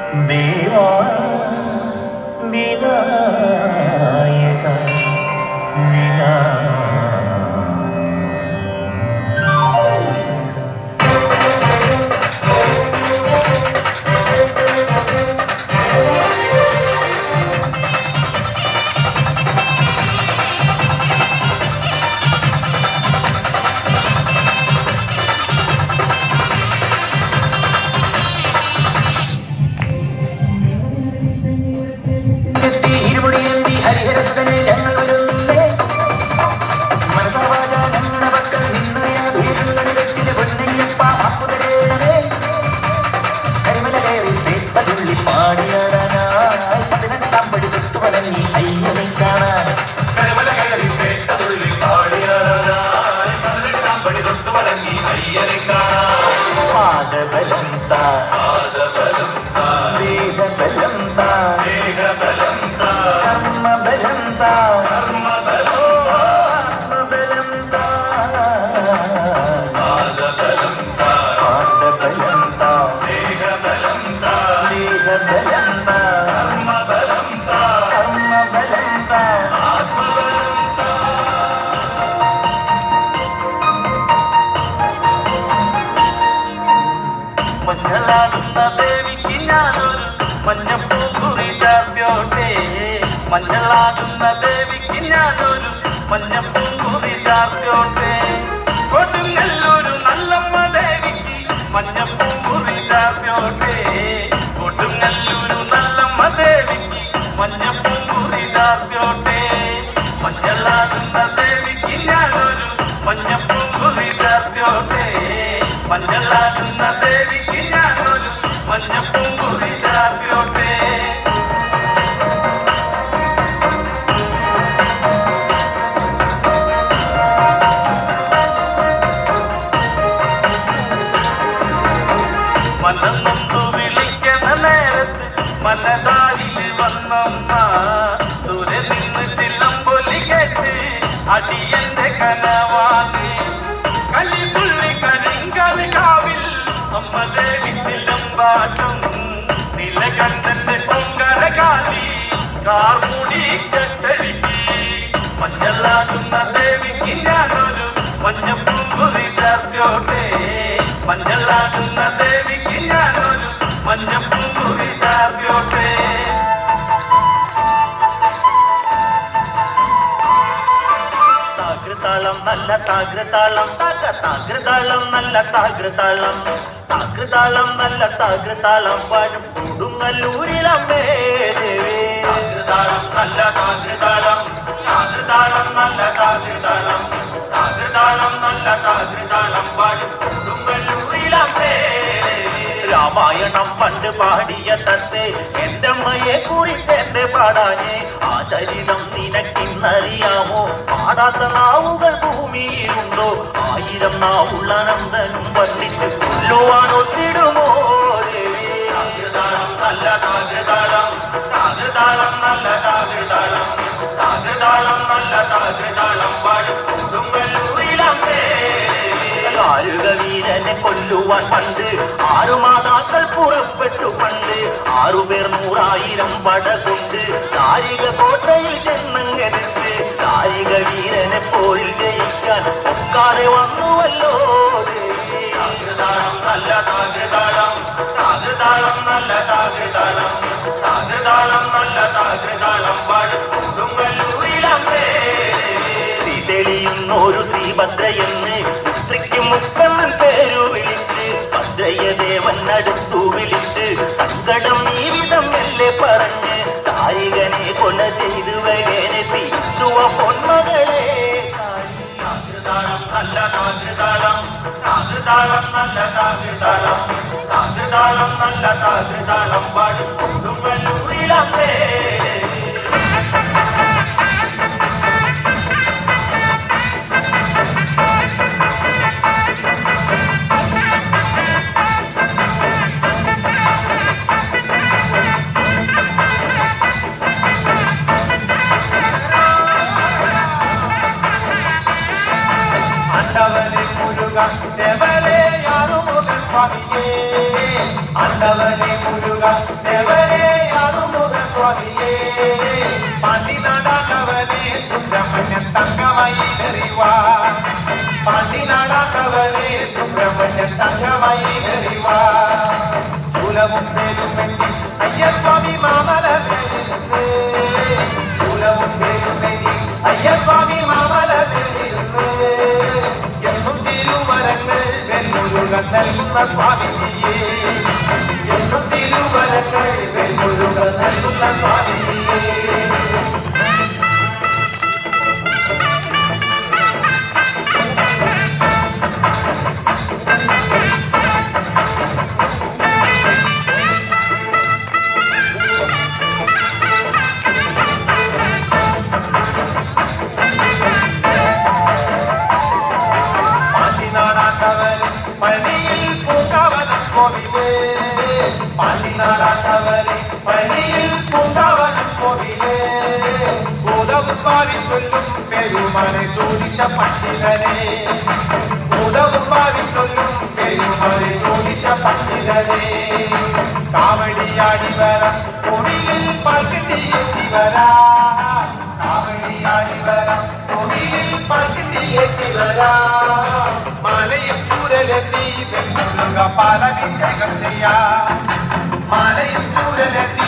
देवा विनायक മഞ്ഞളാകുന്ന ദേവിക്ക് ഞാനൊരു മഞ്ഞപ്പൂങ്കുറി ചാർത്തോട്ടെ കൊടുങ്ങല്ലൂരു നല്ലമ്മ ദേവിക്ക് മഞ്ഞപ്പൂങ്കുറി ചാർത്തോട്ടെ കൊടുങ്ങല്ലൂരു നല്ലമ്മ ദേവിക്ക് മഞ്ഞപ്പൂങ്കുറി ചാർത്തോട്ടെ മഞ്ഞളാകുന്ന ദേവിക്ക് ഞാനൊരു മഞ്ഞപ്പൂങ്കുറി ചാർത്തോട്ടെ മഞ്ഞളാകുന്ന ദേവിക്ക് ഞാനൊരു മഞ്ഞപ്പൂങ്കുറി ചാർത്തോട്ടെ മനന്നൊന്നു വിളിക്കണ നേരത്ത് മനതാലില് വന്നമ്മ ദൂരെ നിന്ന് ചില്ലമ്പൊലി കേട്ട് അടിയന്റെ കനവാണ് കലിപുള്ളി കരിങ്കറി കാവിൽ അമ്മ ദേവി ചിലമ്പാട്ടും നിലകണ്ഠന്റെ പൊങ്കര കാലി കാർമുടി കെട്ടടിക്ക് മഞ്ഞളാകുന്ന ദേവിക്ക് ഞാനൊരു മഞ്ഞപ്പൂങ്കുറി ചാർത്തോട്ടെ മഞ്ഞളാകുന്ന ദേവിക്ക് ഞാനൊരു മഞ്ഞപ്പൂങ്കുറി ചാർത്തോട്ടെ താകൃതാളം നല്ല താകൃതാളം താകൃതാളം നല്ല താകൃതാളം താകൃതാളം നല്ല താകൃതാളം പാടും കൊടുങ്ങല്ലൂരിലമ്മേ ദേവി താകൃതാളം നല്ല താകൃതാളം താകൃതാളം നല്ല താകൃതാളം താകൃതാളം നല്ല താകൃതാളം പാടും കൊടുങ്ങല്ലൂരിലമ്മേ രാമായണം പണ്ട് പാടിയ തത്തെ എന്റെ അമ്മയെ കുറിച്ച് എന്റെ പാടാഞ്ഞേ ആ ചരിതം നിനക്കിന്നറിയാമോ പാടാത്ത നാവുകൾ ഭൂമിയിലുണ്ടോ ആയിരം നാവുള്ള നന്ദനും വർണ്ണിച്ച് കൊല്ലുവാൻ ഒത്തിടുമോ ദേവി താകൃതാളം നല്ല താകൃതാളം താകൃതാളം നല്ല താകൃതാളം താകൃതാളം നല്ല താകൃതാളം പാടും കൊടുങ്ങല്ലൂരിലമ്മേ വീരനെ കൊല്ലുവാൻ പണ്ട് 6 മാതാക്കൾ പുറപ്പെട്ടു പണ്ട് 6 പേർ 100,000 പട കൊണ്ട് ചാരിക കോട്ടയിൽ ചെന്നങ്ങെടുത്ത് ചാരിക വീരനെ പോരിൽ ജയിക്കാൻ ഒക്കാതെ വന്നുവല്ലോ താകൃതാളം നല്ല താകൃതാളം താകൃതാളം നല്ല താകൃതാളം താകൃതാളം നല്ല താകൃതാളം പാടും കൊടുങ്ങല്ലൂരിലമ്മേ തെളിയുന്നൊരു ശ്രീഭദ്രയെന്ന് പുത്രിക്ക് മുക്കണ്ണൻ പേരു വിളിച്ച് ഭദ്രയദേവൻ അടുത്തു വിളിച്ച് സങ്കടം ഈ വിധം മെല്ലെ പറഞ്ഞ് താരികനെ കൊല ചെയ്തു വകനെ തിരിച്ചുവ പൊന്മകളെ താകൃതാളം നല്ല താകൃതാളം താകൃതാളം നല്ല താകൃതാളം താകൃതാളം നല്ല താകൃതാളം പാടും കൊടുങ്ങല്ലൂരിലമ്മേ ஆண்டவனே മുരുക ദേവനെയാണുമുഖ സ്വാമിയേ പാണ്ടിനാടാക്കവനെ സുബ്രഹ്മണ്യൻ തങ്കമായി എറിവാ പാണ്ടിനാടാക്കവനെ സുബ്രഹ്മണ്യൻ തങ്കമായി എറിവാ ശൂലവും പേരുമെന്നി അയ്യസ്വാമി മാമല പേരിരുന്ന് ശൂലവും പേരുമെന്നി അയ്യസ്വാമി മാമല പേരിരുന്ന് എന്നും തിരുവരങ്ങൾ വെൺമുരുകൻ നൽകുന്ന സ്വാമിജിയേ എന്നും തിരുവരങ്ങൾ വെൺമുരുകൻ നൽകുന്ന സ്വാമിജിയേ പള്ളിയിൽ പൂങ്കാവനം കോവിലേ പാണ്ടിനാടാട്ടവരെ പള്ളിയിൽ പൂങ്കാവനം കോവിലേ ഭൂതവും ഭാവി ചൊല്ലും പെരുമാനെ ജ്യോതിഷ പണ്ഡിതനെ ഭൂതവും ഭാവി ചൊല്ലും പെരുമാനെ ജ്യോതിഷ പണ്ഡിതനെ കാവടിയാടി വരാം കോവിലിൽ പകിട്ടിയെത്തി വരാ കാവടിയാടി വരാം കോവിലിൽ പകിട്ടിയെത്തി വരാ മാലയും ചൂരലെത്തി വെൺമുരുക പാലഭിഷേകം ചെയ്യാം മാലയും ചൂരലെത്തി